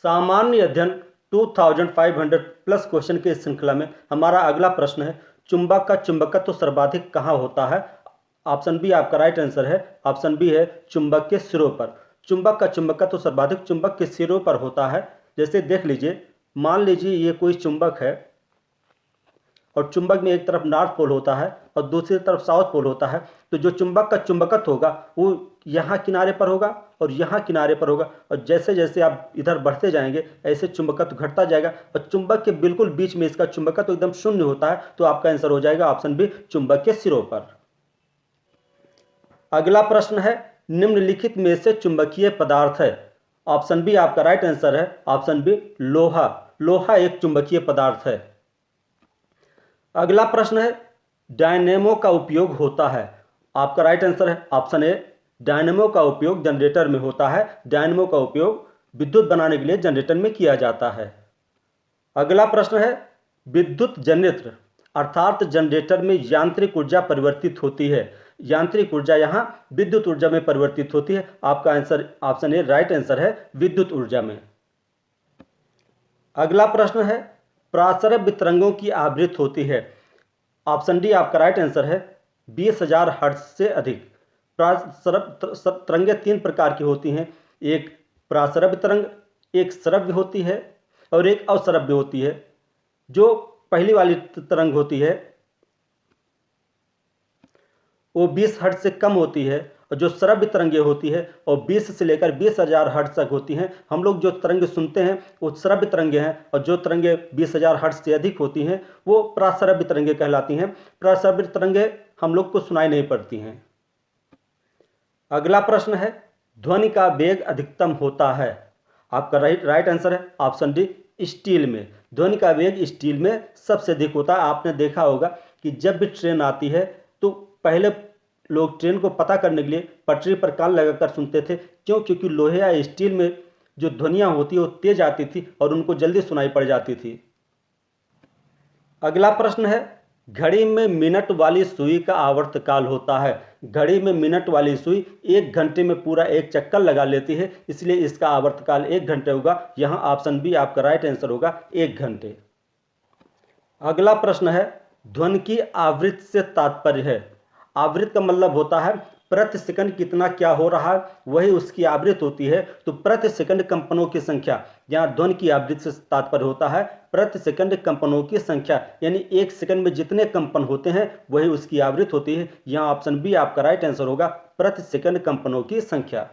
सामान्य अध्ययन 2500 plus question के इस श्रृंखला में हमारा अगला प्रश्न है, चुंबक का चुंबकत्व सर्वाधिक कहाँ होता है? ऑप्शन बी आपका राइट आंसर है। ऑप्शन बी है चुंबक के सिरों पर। चुंबक का चुंबकत्व सर्वाधिक चुंबक के सिरों पर होता है। जैसे देख लीजिए, मान लीजिए ये कोई चुंबक है और चुंबक में एक तरफ नॉर्थ पोल होता है और दूसरी तरफ साउथ पोल होता है। तो जो चुंबक का चुंबकत्व होगा वो यहाँ किनारे पर होगा और यहाँ किनारे पर होगा, और जैसे जैसे आप इधर बढ़ते जाएंगे ऐसे चुंबकत्व घटता जाएगा और चुंबक के बिल्कुल बीच में इसका चुंबकत्व एकदम शून्य होता है। तो आपका आंसर हो जाएगा ऑप्शन बी, चुंबक के सिरों पर। अगला प्रश्न है, निम्नलिखित में से चुंबकीय पदार्थ है। ऑप्शन बी आपका राइट आंसर है। ऑप्शन बी लोहा। लोहा एक चुंबकीय पदार्थ है। अगला प्रश्न है, डायनेमो का उपयोग होता है। आपका राइट आंसर है ऑप्शन ए, डायनेमो का उपयोग जनरेटर में होता है। डायनेमो का उपयोग विद्युत बनाने के लिए जनरेटर में किया जाता है। अगला प्रश्न है, विद्युत जनरेटर अर्थात जनरेटर में यांत्रिक ऊर्जा परिवर्तित होती है। यांत्रिक ऊर्जा यहाँ विद्युत ऊर्जा में परिवर्तित होती है। आपका answer option A right answer है, विद्युत ऊर्जा में। अगला प्रश्न है, प्रासरभ तरंगों की आवृत्ति होती है। ऑप्शन डी आपका राइट आंसर है, 20,000 हर्ट्ज से अधिक। प्रासरभ तरंगें तीन प्रकार की होती हैं, एक प्रासरभ तरंग, एक श्रव्य होती है और एक अश्रव्य होती है। जो पहली वाली तरंग होती है वो 20 हर्ट्ज से कम होती है, और जो श्रव्य तरंगें होती है वो 20 से लेकर 20,000 हर्ट्ज तक होती हैं। हम लोग जो तरंगे सुनते हैं वो श्रव्य तरंगें हैं, और जो तरंगें 20,000 हर्ट्ज से अधिक होती हैं वो प्रासरव्य तरंगें कहलाती हैं। प्रासरव्य तरंगें हम लोग को सुनाई नहीं पड़ती हैं। अगला प्रश्न है, ध्वनि का वेग अधिकतम होता है। आपका राइट आंसर है ऑप्शन डी, स्टील में। ध्वनि का वेग स्टील में सबसे अधिक होता है। आपने देखा होगा कि जब भी ट्रेन आती है तो पहले लोग ट्रेन को पता करने के लिए पटरी पर कान लगाकर सुनते थे। क्योंकि लोहे या स्टील में जो ध्वनियाँ होती है वो तेज आती थी और उनको जल्दी सुनाई पड़ जाती थी। अगला प्रश्न है, घड़ी में मिनट वाली सुई का आवर्तकाल होता है। घड़ी में मिनट वाली सुई 1 घंटे में पूरा एक चक्कर लगा लेती है, इसलिए इसका आवर्तकाल 1 घंटे होगा। यहाँ ऑप्शन बी आपका राइट आंसर होगा, 1 घंटे। अगला प्रश्न है, ध्वनि की आवृत्ति से तात्पर्य है। आवृत्ति का मतलब होता है प्रति सेकंड कितना क्या हो रहा है, वही उसकी आवृत्ति होती है। तो प्रति सेकंड कंपनों की संख्या, यहाँ ध्वनि की आवृत्ति से तात्पर्य होता है प्रति सेकंड कंपनों की संख्या, यानी 1 सेकंड में जितने कंपन होते हैं वही उसकी आवृत्ति होती है। यहाँ ऑप्शन बी आपका राइट आंसर होगा, प्रति सेकंड कंपनों की संख्या।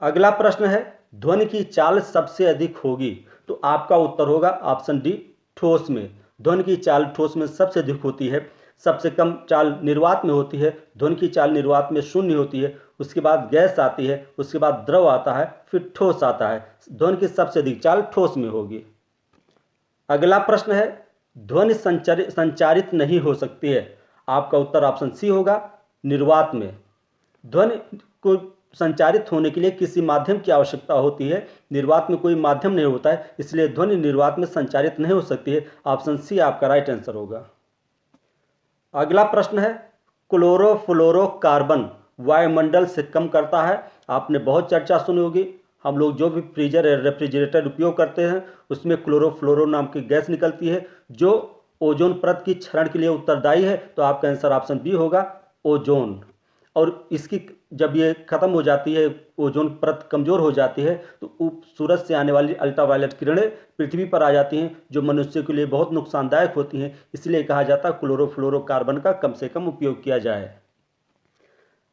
अगला प्रश्न है, ध्वनि की चाल सबसे अधिक होगी। तो आपका उत्तर होगा ऑप्शन डी, ठोस में। ध्वनि की चाल ठोस में सबसे अधिक होती है। सबसे कम चाल निर्वात में होती है। ध्वनि की चाल निर्वात में 0 होती है, उसके बाद गैस आती है, उसके बाद द्रव आता है, फिर ठोस आता है। ध्वनि की सबसे अधिक चाल ठोस में होगी। अगला प्रश्न है, ध्वनि संचारित नहीं हो सकती है। आपका उत्तर ऑप्शन सी होगा, निर्वात में। ध्वनि को संचारित होने के लिए किसी माध्यम की आवश्यकता होती है। निर्वात में कोई माध्यम नहीं होता है, इसलिए ध्वनि निर्वात में संचारित नहीं हो सकती है। ऑप्शन सी आपका राइट आंसर होगा। अगला प्रश्न है, क्लोरोफ्लोरोकार्बन वायुमंडल से कम करता है। आपने बहुत चर्चा सुनी होगी। हम लोग जो भी फ्रीजर या रेफ्रिजरेटर उपयोग करते हैं उसमें क्लोरोफ्लोरो नाम की गैस निकलती है, जो ओजोन परत की क्षरण के लिए उत्तरदायी है। तो आपका आंसर ऑप्शन बी होगा, ओजोन। और इसकी जब ये खत्म हो जाती है, ओजोन परत कमज़ोर हो जाती है, तो सूरज से आने वाली अल्ट्रावायलेट किरणें पृथ्वी पर आ जाती हैं, जो मनुष्य के लिए बहुत नुकसानदायक होती हैं। इसलिए कहा जाता है क्लोरोफ्लोरोकार्बन का कम से कम उपयोग किया जाए।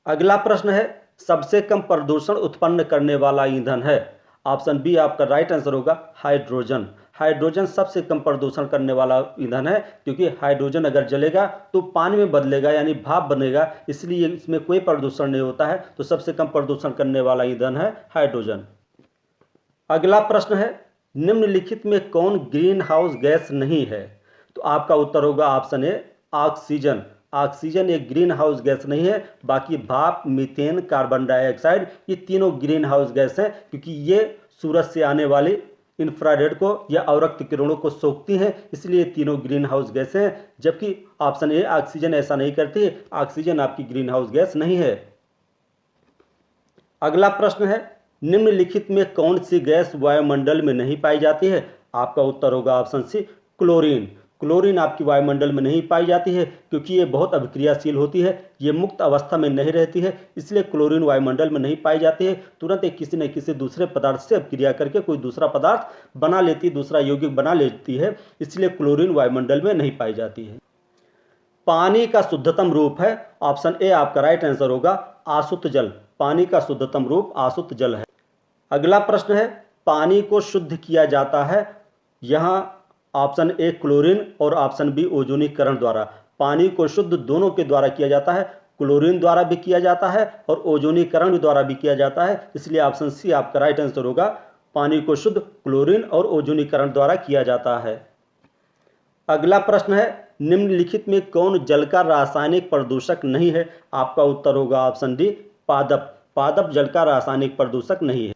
अगला प्रश्न है, सबसे कम प्रदूषण उत्पन्न करने वाला ईंधन है। ऑप्शन बी आपका राइट आंसर होगा, हाइड्रोजन। हाइड्रोजन सबसे कम प्रदूषण करने वाला ईंधन है, क्योंकि हाइड्रोजन अगर जलेगा तो पानी में बदलेगा यानी भाप बनेगा, इसलिए इसमें कोई प्रदूषण नहीं होता है। तो सबसे कम प्रदूषण करने वाला ईंधन है हाइड्रोजन। अगला प्रश्न है, निम्नलिखित में कौन ग्रीन हाउस गैस नहीं है? तो आपका उत्तर होगा ऑप्शन ए, ऑक्सीजन। ऑक्सीजन एक ग्रीन हाउस गैस नहीं है। बाकी भाप, मीथेन, कार्बन डाइऑक्साइड, ये तीनों ग्रीन हाउस गैस हैं, क्योंकि ये सूरज से आने वाली इंफ्रारेड को या अवरक्त किरणों को सोखती हैं, इसलिए तीनों ग्रीन हाउस गैस हैं। जबकि ऑप्शन ए, ऑक्सीजन ऐसा नहीं करती। ऑक्सीजन आपकी ग्रीन हाउस गैस नहीं है। अगला प्रश्न है, निम्नलिखित में कौन सी गैस वायुमंडल में नहीं पाई जाती है? आपका उत्तर होगा ऑप्शन सी, क्लोरीन। क्लोरीन आपकी वायुमंडल में नहीं पाई जाती है क्योंकि ये बहुत अभिक्रियाशील होती है, ये मुक्त अवस्था में नहीं रहती है, इसलिए क्लोरीन वायुमंडल में नहीं पाई जाती है। तुरंत एक किसी न किसी दूसरे पदार्थ से अभिक्रिया करके कोई दूसरा पदार्थ बना लेती, दूसरा यौगिक बना लेती है, इसलिए क्लोरीन वायुमंडल में नहीं पाई जाती है। पानी का शुद्धतम रूप है, ऑप्शन ए आपका राइट आंसर होगा आसुत जल। पानी का शुद्धतम रूप आसुत जल है। अगला प्रश्न है, पानी को शुद्ध किया जाता है, यहाँ ऑप्शन ए क्लोरीन और ऑप्शन बी ओजोनीकरण द्वारा। पानी को शुद्ध दोनों के द्वारा किया जाता है, क्लोरीन द्वारा भी किया जाता है और ओजोनीकरण द्वारा भी किया जाता है, इसलिए ऑप्शन सी आपका राइट आंसर होगा। पानी को शुद्ध क्लोरीन और ओजोनीकरण द्वारा किया जाता है। अगला प्रश्न है, निम्नलिखित में कौन जल का रासायनिक प्रदूषक नहीं है? आपका उत्तर होगा ऑप्शन डी, पादप। पादप जल का रासायनिक प्रदूषक नहीं है।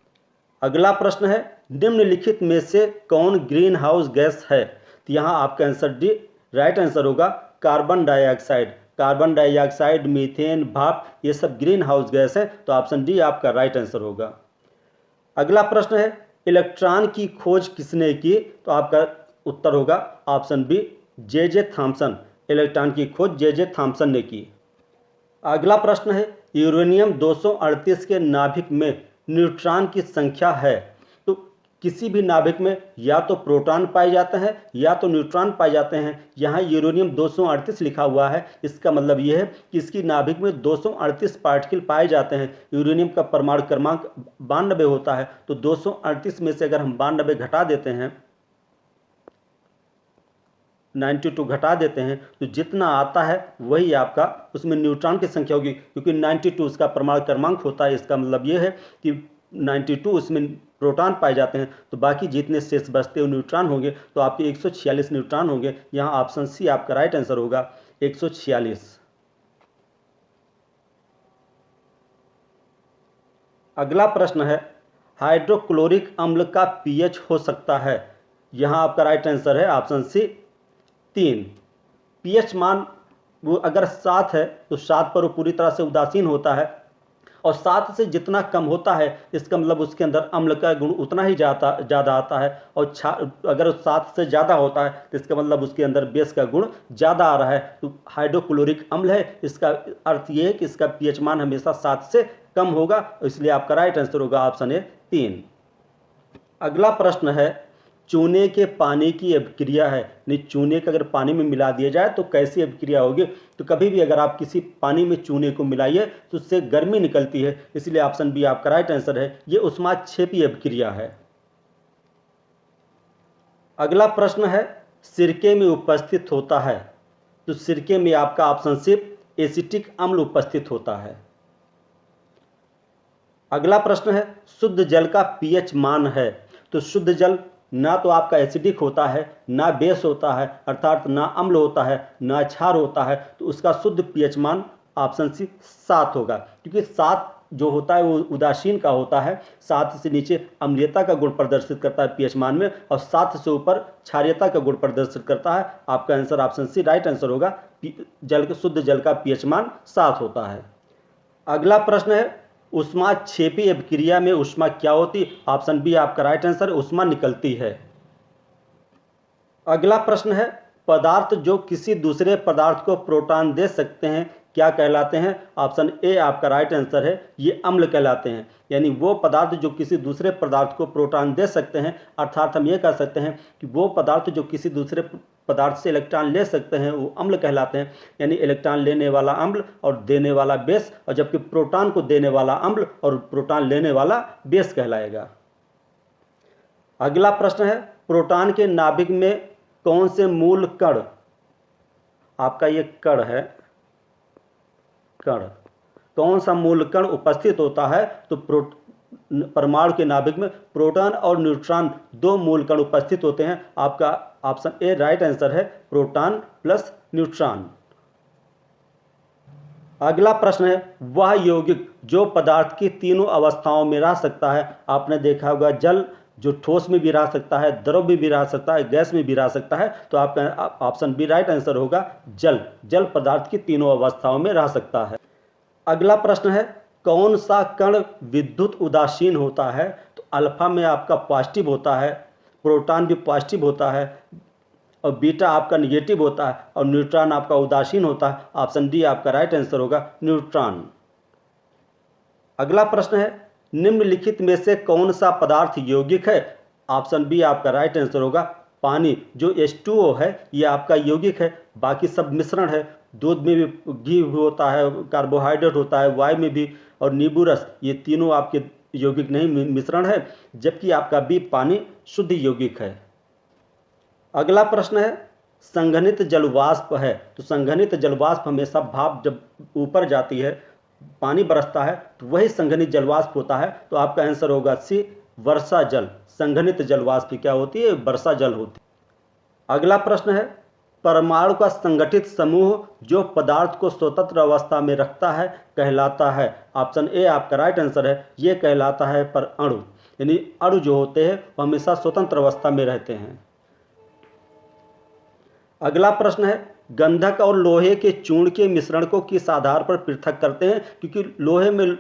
अगला प्रश्न है, निम्नलिखित में से कौन ग्रीन हाउस गैस है? तो यहाँ आपका आंसर डी राइट आंसर होगा, carbon dioxide. Carbon dioxide, methane, भाप, ये सब ग्रीन हाउस गैस है, तो ऑप्शन डी आपका राइट आंसर होगा। अगला प्रश्न है, इलेक्ट्रॉन की खोज किसने की? तो आपका उत्तर होगा option B, J Thomson. Electron की खोज जे थॉमसन ने की। अगला प्रश्न है, यूरेनियम 238 के नाभिक में न्यूट्रॉन की संख्या है, तो किसी भी नाभिक में या तो प्रोटॉन पाए जाते हैं या तो न्यूट्रॉन पाए जाते हैं। यहाँ यूरेनियम 238 लिखा हुआ है, इसका मतलब यह है कि इसकी नाभिक में 238 पार्टिकल पाए जाते हैं। यूरेनियम का परमाणु क्रमांक 92 होता है, तो 238 में से अगर हम 92 घटा देते हैं, 92 घटा देते हैं, तो जितना आता है वही आपका उसमें न्यूट्रॉन की संख्या होगी, क्योंकि 92 उसका परमाणु क्रमांक होता है। इसका मतलब ये है कि 92 उसमें प्रोटॉन पाए जाते हैं, तो बाकी जितने शेष बचते हैं न्यूट्रॉन होंगे, तो आपके 146 न्यूट्रॉन होंगे। यहाँ ऑप्शन सी आपका राइट आंसर होगा, 146। अगला प्रश्न है, हाइड्रोक्लोरिक अम्ल का पीएच हो सकता है? यहाँ आपका राइट आंसर है ऑप्शन सी, 3। पीएच मान वो अगर 7 है तो 7 पर वो पूरी तरह से उदासीन होता है, और 7 से जितना कम होता है इसका मतलब उसके अंदर अम्ल का गुण उतना ही ज़्यादा आता है, और अगर 7 से ज़्यादा होता है तो इसका मतलब उसके अंदर बेस का गुण ज़्यादा आ रहा है, तो हाइड्रोक्लोरिक अम्ल है। इसका अर्थ ये है कि इसका पीएच मान हमेशा 7 से कम होगा, इसलिए आपका राइट आंसर होगा ऑप्शन ए, 3। अगला प्रश्न है, चूने के पानी की अभिक्रिया है, नहीं चूने का अगर पानी में मिला दिया जाए तो कैसी अभिक्रिया होगी? तो कभी भी अगर आप किसी पानी में चूने को मिलाइए तो उससे गर्मी निकलती है, इसलिए ऑप्शन बी आपका राइट आंसर है, ये ऊष्माक्षेपी अभिक्रिया है। अगला प्रश्न है, सिरके में उपस्थित होता है, तो सिरके में आपका ऑप्शन सी एसिटिक अम्ल उपस्थित होता है। अगला प्रश्न है, शुद्ध जल का पीएच मान है, तो शुद्ध जल ना तो आपका एसिडिक होता है, ना बेस होता है, अर्थात ना अम्ल होता है, ना क्षार होता है, तो उसका शुद्ध पीएच मान ऑप्शन सी 7 होगा, क्योंकि 7 जो होता है वो उदासीन का होता है। 7 से नीचे अम्लीयता का गुण प्रदर्शित करता है पीएच मान में, और 7 से ऊपर क्षारीयता का गुण प्रदर्शित करता है। आपका answer option C right answer होगा, शुद्ध जल का पीएच मान 7 होता है। अगला प्रश्न है, ऊष्माक्षेपी अभिक्रिया में ऊष्मा क्या होती? ऑप्शन बी आपका राइट आंसर, ऊष्मा निकलती है। अगला प्रश्न है, पदार्थ जो किसी दूसरे पदार्थ को प्रोटॉन दे सकते हैं क्या कहलाते हैं? ऑप्शन ए आपका राइट आंसर है, ये अम्ल कहलाते हैं। यानी वो पदार्थ जो किसी दूसरे पदार्थ को प्रोटॉन दे सकते हैं, अर्थात हम ये कह सकते हैं कि वो पदार्थ जो किसी दूसरे पदार्थ से इलेक्ट्रॉन ले सकते हैं वो अम्ल कहलाते हैं। यानी इलेक्ट्रॉन लेने वाला अम्ल और देने वाला बेस, और जबकि प्रोटॉन को देने वाला अम्ल और प्रोटॉन लेने वाला बेस कहलाएगा। अगला प्रश्न है, प्रोटॉन के नाभिक में कौन से मूल कण, आपका ये कण है, कण कौन सा मूल कण उपस्थित होता है? तो परमाणु के नाभिक में प्रोटॉन और न्यूट्रॉन 2 मूल कण उपस्थित होते हैं। आपका ऑप्शन ए राइट आंसर है, प्रोटॉन प्लस न्यूट्रॉन। अगला प्रश्न है, वह यौगिक जो पदार्थ की तीनों अवस्थाओं में रह सकता है? आपने देखा होगा जल जो ठोस में भी रह सकता है, द्रव में भी रह सकता है, गैस में भी रह सकता है, तो आपका ऑप्शन बी राइट आंसर होगा, जल। जल पदार्थ की तीनों अवस्थाओं में रह सकता है। अगला प्रश्न है, कौन सा कण विद्युत उदासीन होता है? तो अल्फा में आपका पॉजिटिव होता है, प्रोटॉन भी पॉजिटिव होता है और बीटा आपका निगेटिव होता है और न्यूट्रॉन आपका उदासीन होता है। ऑप्शन डी आपका राइट आंसर होगा, न्यूट्रॉन। अगला प्रश्न है, निम्नलिखित में से कौन सा पदार्थ यौगिक है? ऑप्शन बी आपका राइट आंसर होगा, पानी। जो H2O है ये आपका यौगिक है, बाकी सब मिश्रण है। दूध में भी घी भी होता है, कार्बोहाइड्रेट होता है, वायु में भी, और नींबू रस, ये तीनों आपके यौगिक नहीं, मिश्रण है। जबकि आपका बी पानी शुद्ध यौगिक है। अगला प्रश्न है, संघनित जलवाष्प है। तो संघनित जलवाष्प हमेशा भाप जब ऊपर जाती है, पानी बरसता है, तो वही संघनित जलवाष्प होता है। तो आपका आंसर होगा सी, वर्षा जल। संघनित जलवाष्प क्या होती है? वर्षा जल होती है। अगला प्रश्न है, परमाणु का संगठित समूह जो पदार्थ को स्वतंत्र अवस्था में रखता है कहलाता है। ऑप्शन ए आपका राइट आंसर है, ये कहलाता है परअणु। यानी अणु जो होते हैं वो हमेशा स्वतंत्र अवस्था में रहते हैं। अगला प्रश्न है, गंधक और लोहे के चूर्ण के मिश्रण को किस आधार पर पृथक करते हैं? क्योंकि लोहे में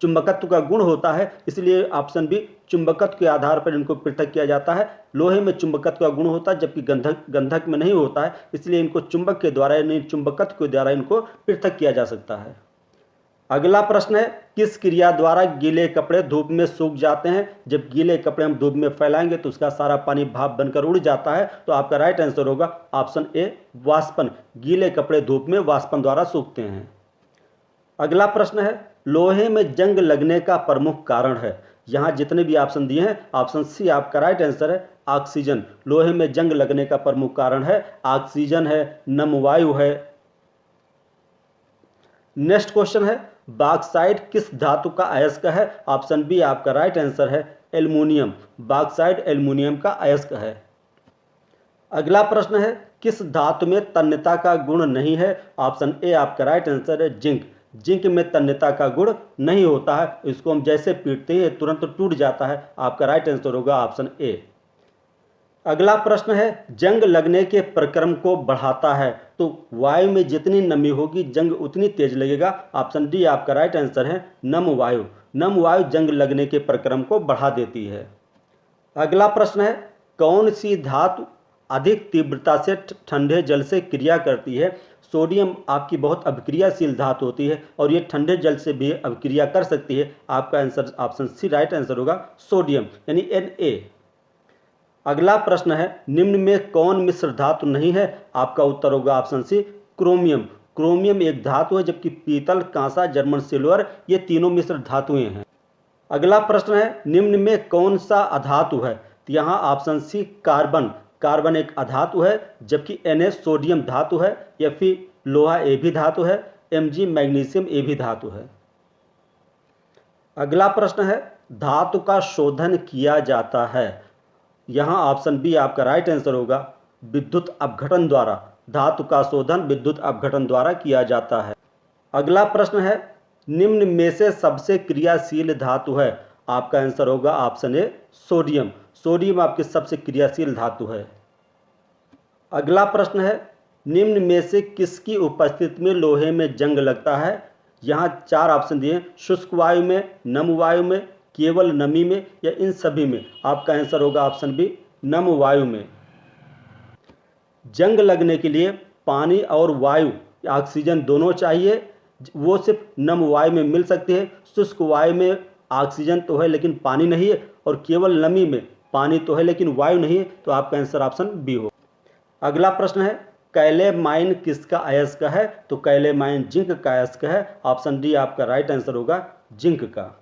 चुंबकत्व का गुण होता है, इसलिए ऑप्शन बी, चुंबकत्व के आधार पर इनको पृथक किया जाता है। लोहे में चुंबकत्व का गुण होता है, जबकि गंधक में नहीं होता है, इसलिए इनको चुंबक के द्वारा यानी चुंबकत्व के द्वारा इनको पृथक किया जा सकता है। अगला प्रश्न है, किस क्रिया द्वारा गीले कपड़े धूप में सूख जाते हैं? जब गीले कपड़े हम धूप में फैलाएंगे तो उसका सारा पानी भाप बनकर उड़ जाता है। तो आपका राइट आंसर होगा ऑप्शन ए, वाष्पन। गीले कपड़े धूप में वाष्पन द्वारा सूखते हैं। अगला प्रश्न है, लोहे में जंग लगने का प्रमुख कारण है। यहाँ जितने भी ऑप्शन दिए हैं, ऑप्शन सी आपका राइट आंसर है, ऑक्सीजन। लोहे में जंग लगने का प्रमुख कारण है ऑक्सीजन है, नम वायु है। नेक्स्ट क्वेश्चन है, बॉक्साइट किस धातु का अयस्क है? ऑप्शन बी आपका राइट आंसर है, एल्युमिनियम। बॉक्साइट एल्युमिनियम का अयस्क है। अगला प्रश्न है, किस धातु में तन्यता का गुण नहीं है? ऑप्शन ए आपका राइट आंसर है, जिंक। जिंक में तन्यता का गुण नहीं होता है, इसको हम जैसे पीटते हैं तुरंत टूट जाता है। आपका राइट आंसर होगा ऑप्शन ए। अगला प्रश्न है, जंग लगने के प्रक्रम को बढ़ाता है। तो वायु में जितनी नमी होगी जंग उतनी तेज लगेगा। ऑप्शन डी आपका राइट आंसर है, नम वायु। नम वायु जंग लगने के प्रक्रम को बढ़ा देती है। अगला प्रश्न है, कौन सी धातु अधिक तीव्रता से ठंडे जल से क्रिया करती है? सोडियम आपकी बहुत अभिक्रियाशील धातु होती है और ये ठंडे जल से भी अभिक्रिया कर सकती है। आपका answer option C right answer होगा, सोडियम यानी Na। अगला प्रश्न है, निम्न में कौन मिश्र धातु नहीं है? आपका उत्तर होगा ऑप्शन सी, क्रोमियम। क्रोमियम एक धातु है, जबकि पीतल, कांसा, जर्मन सिल्वर ये तीनों मिश्र धातुएं हैं। अगला प्रश्न है, निम्न में कौन सा अधातु है? तो यहाँ ऑप्शन सी, कार्बन। कार्बन एक अधातु है, जबकि Na सोडियम धातु है, Fe लोहा ए भी धातु है, Mg मैग्नीशियम ए भी धातु है। अगला प्रश्न है, धातु का शोधन किया जाता है। यहाँ ऑप्शन बी आपका राइट आंसर होगा, विद्युत अपघटन द्वारा। धातु का शोधन विद्युत अपघटन द्वारा किया जाता है। अगला प्रश्न है, निम्न में से सबसे क्रियाशील धातु है? आपका आंसर होगा ऑप्शन ए, सोडियम। सोडियम आपकी सबसे क्रियाशील धातु है। अगला प्रश्न है, निम्न में से किसकी उपस्थिति में लोहे में जंग लगता है? यहाँ 4 ऑप्शन दिए, शुष्क वायु में, नम वायु में, केवल नमी में या इन सभी में। आपका आंसर होगा ऑप्शन बी, नम वायु में। जंग लगने के लिए पानी और वायु, ऑक्सीजन दोनों चाहिए। वो सिर्फ नम वायु में मिल सकती है। शुष्क वायु में ऑक्सीजन तो है लेकिन पानी नहीं है, और केवल नमी में पानी तो है लेकिन वायु नहीं है। तो आपका आंसर ऑप्शन बी हो। अगला प्रश्न है, कैलेमाइन किसका अयस्क है? तो कैलेमाइन जिंक का अयस्क है। ऑप्शन डी आपका राइट आंसर होगा, जिंक का।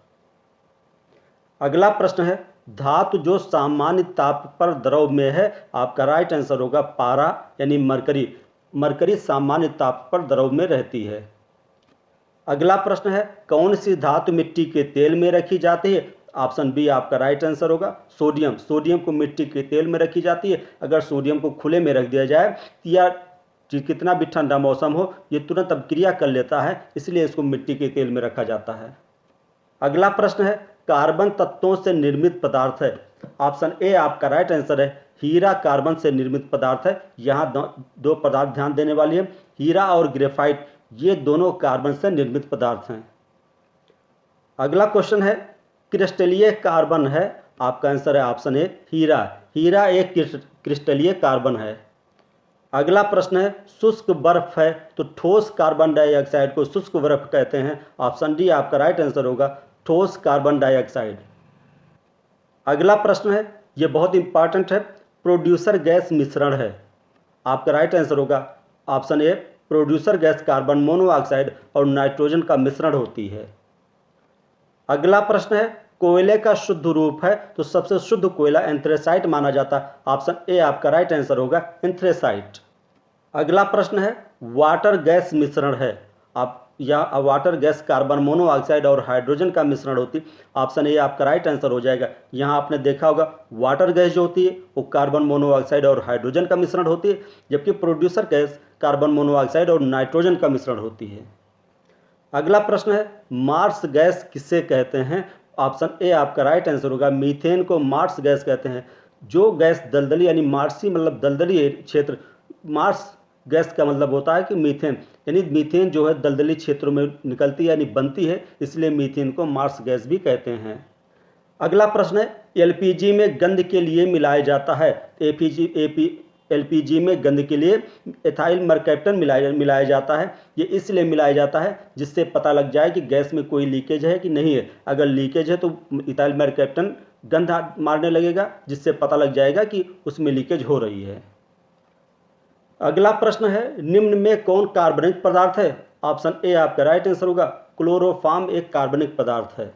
अगला प्रश्न है, धातु जो सामान्य ताप पर द्रव में है। आपका राइट आंसर होगा, पारा यानी मरकरी। मरकरी सामान्य ताप पर द्रव में रहती है। अगला प्रश्न है, कौन सी धातु मिट्टी के तेल में रखी जाती है? ऑप्शन बी आपका राइट आंसर होगा, सोडियम। सोडियम को मिट्टी के तेल में रखी जाती है। अगर सोडियम को खुले में रख दिया जाए या कितना भी ठंडा मौसम हो, ये तुरंत अभिक्रिया कर लेता है, इसलिए इसको मिट्टी के तेल में रखा जाता है। अगला प्रश्न है, कार्बन तत्वों से निर्मित पदार्थ है। ऑप्शन ए आपका राइट आंसर है, हीरा कार्बन से निर्मित पदार्थ है। यहाँ दो पदार्थ ध्यान देने वाली है, हीरा और ग्रेफाइट, ये दोनों कार्बन से निर्मित पदार्थ हैं। अगला क्वेश्चन है क्रिस्टलीय कार्बन है, आपका आंसर है ऑप्शन ए हीरा। हीरा एक क्रिस्टलीय कार्बन है। अगला प्रश्न है शुष्क बर्फ है तो ठोस कार्बन डाइऑक्साइड को शुष्क बर्फ कहते हैं, ऑप्शन डी आपका राइट आंसर होगा ठोस कार्बन डाइऑक्साइड। अगला प्रश्न है, यह बहुत इंपॉर्टेंट है, प्रोड्यूसर गैस मिश्रण है, आपका राइट आंसर होगा option a producer gas carbon monoxide और नाइट्रोजन का मिश्रण होती है। अगला प्रश्न है कोयले का शुद्ध रूप है तो सबसे शुद्ध कोयला एंथ्रेसाइट माना जाता है, ऑप्शन ए आपका राइट आंसर होगा एंथ्रेसाइट। अगला प्रश्न है वाटर गैस मिश्रण है, आप या वाटर गैस कार्बन मोनोऑक्साइड और हाइड्रोजन का मिश्रण होती है, ऑप्शन ए आपका राइट आंसर हो जाएगा। यहाँ आपने देखा होगा वाटर गैस जो होती है वो कार्बन मोनोऑक्साइड और हाइड्रोजन का मिश्रण होती है, जबकि प्रोड्यूसर गैस कार्बन मोनोऑक्साइड और नाइट्रोजन का मिश्रण होती है। अगला प्रश्न है मार्स गैस किसे कहते हैं, ऑप्शन ए आपका राइट आंसर होगा मीथेन को मार्स गैस कहते हैं। जो गैस दलदली यानी मार्सी मतलब दलदली क्षेत्र, मार्स गैस का मतलब होता है कि मीथेन, यानी मीथेन जो है दलदली क्षेत्रों में निकलती है यानी बनती है, इसलिए मीथेन को मार्स गैस भी कहते हैं। अगला प्रश्न है एलपीजी में गंध के लिए मिलाया जाता है, एलपीजी में गंध के लिए एथाइल मरकैप्टन मिलाया जाता है। ये इसलिए मिलाया जाता है जिससे पता लग जाए कि गैस में कोई लीकेज है कि नहीं है। अगर लीकेज है तो एथाइल मरकैप्टन गंध मारने लगेगा, जिससे पता लग जाएगा कि उसमें लीकेज हो रही है। अगला प्रश्न है निम्न में कौन कार्बनिक पदार्थ है, ऑप्शन ए आपका राइट आंसर होगा क्लोरोफॉर्म एक कार्बनिक पदार्थ है।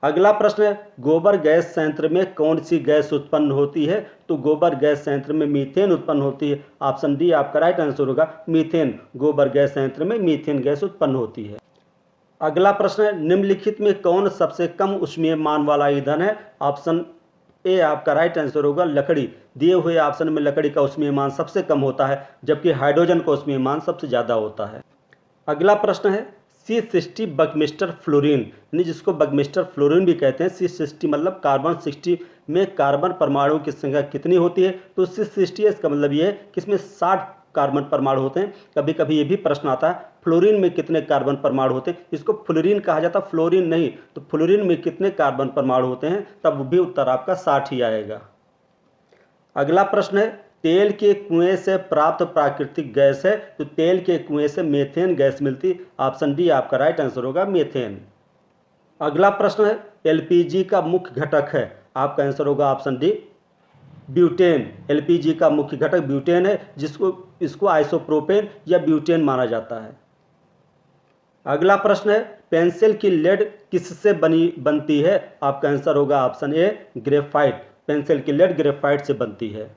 अगला प्रश्न है गोबर गैस संयंत्र में कौन सी गैस उत्पन्न होती है, तो गोबर गैस संयंत्र में मीथेन उत्पन्न होती है, ऑप्शन डी आपका राइट आंसर होगा मीथेन, गोबर गैस संयंत्र में मीथेन गैस उत्पन्न होती है। अगला प्रश्न है निम्नलिखित में कौन सबसे कम ऊष्मीयमान वाला ईंधन है, ऑप्शन ए आपका राइट आंसर होगा लकड़ी। दिए हुए ऑप्शन में लकड़ी का ऊष्मीयमान सबसे कम होता है, जबकि हाइड्रोजन का ऊष्मीयमान सबसे ज़्यादा होता है। अगला प्रश्न है C60 बकमिस्टर फ्लोरीन, यानी जिसको बकमिस्टर फ्लोरीन भी कहते हैं। C60 मतलब कार्बन 60 में कार्बन परमाणु की संख्या कितनी होती है, तो C60 इसका मतलब ये है कि इसमें 60 कार्बन परमाणु होते हैं। कभी कभी ये भी प्रश्न आता है फ्लोरीन में कितने कार्बन परमाणु होते हैं, इसको फ्लोरीन कहा जाता है, फ्लोरीन नहीं। तो फ्लोरीन में कितने कार्बन परमाणु होते हैं, तब भी उत्तर आपका 60 ही आएगा। अगला प्रश्न है तेल के कुएं से प्राप्त प्राकृतिक गैस है, तो तेल के कुएं से मीथेन गैस मिलती, ऑप्शन डी आपका राइट आंसर होगा मीथेन। अगला प्रश्न है एलपीजी का मुख्य घटक है, आपका आंसर होगा ऑप्शन डी ब्यूटेन। एलपीजी का मुख्य घटक ब्यूटेन है, इसको आइसोप्रोपेन या ब्यूटेन माना जाता है। अगला प्रश्न है पेंसिल की लेड किससे बनती है, आपका आंसर होगा ऑप्शन ए ग्रेफाइट। पेंसिल की लेड ग्रेफाइट से बनती है।